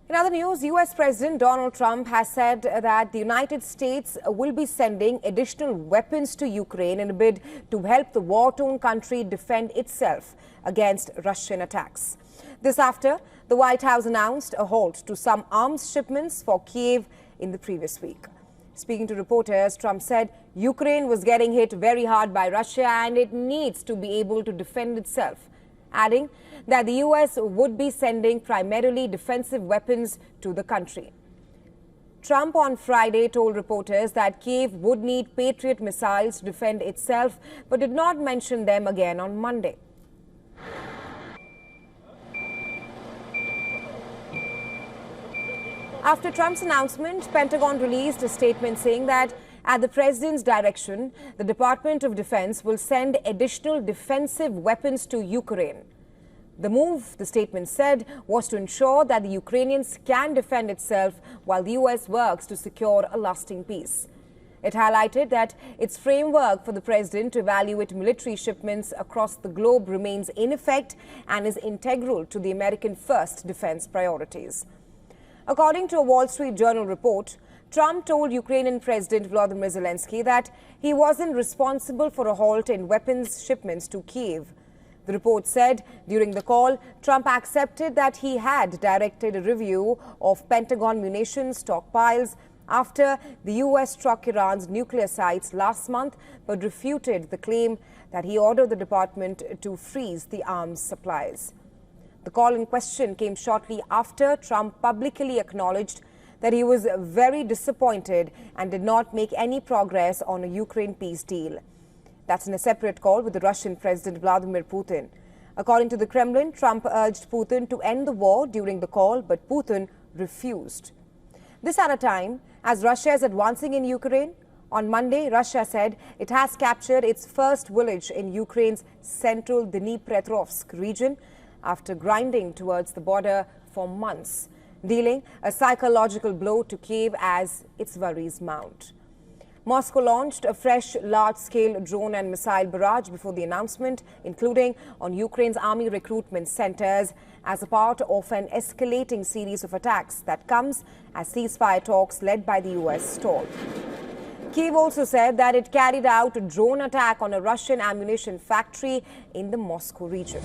In other news, U.S. President Donald Trump has said that the United States will be sending additional weapons to Ukraine in a bid to help the war-torn country defend itself against Russian attacks. This after the White House announced a halt to some arms shipments for Kiev in the previous week. Speaking to reporters, Trump said Ukraine was getting hit very hard by Russia and it needs to be able to defend itself, adding that the U.S. would be sending primarily defensive weapons to the country. Trump on Friday told reporters that Kiev would need Patriot missiles to defend itself, but did not mention them again on Monday. After Trump's announcement, Pentagon released a statement saying that at the president's direction, the Department of Defense will send additional defensive weapons to Ukraine. The move, the statement said, was to ensure that the Ukrainians can defend itself while the U.S. works to secure a lasting peace. It highlighted that its framework for the president to evaluate military shipments across the globe remains in effect and is integral to the American first defense priorities. According to a Wall Street Journal report, Trump told Ukrainian President Volodymyr Zelensky that he wasn't responsible for a halt in weapons shipments to Kiev. The report said during the call, Trump accepted that he had directed a review of Pentagon munitions stockpiles after the U.S. struck Iran's nuclear sites last month, but refuted the claim that he ordered the department to freeze the arms supplies. The call in question came shortly after Trump publicly acknowledged that he was very disappointed and did not make any progress on a Ukraine peace deal. That's in a separate call with the Russian President Vladimir Putin. According to the Kremlin, Trump urged Putin to end the war during the call, but Putin refused. This at a time as Russia is advancing in Ukraine. On Monday, Russia said it has captured its first village in Ukraine's central Dnipropetrovsk region after grinding towards the border for months, dealing a psychological blow to Kiev as its worries mount. Moscow launched a fresh large-scale drone and missile barrage before the announcement, including on Ukraine's army recruitment centers, as a part of an escalating series of attacks that comes as ceasefire talks led by the U.S. stalled. Kiev also said that it carried out a drone attack on a Russian ammunition factory in the Moscow region.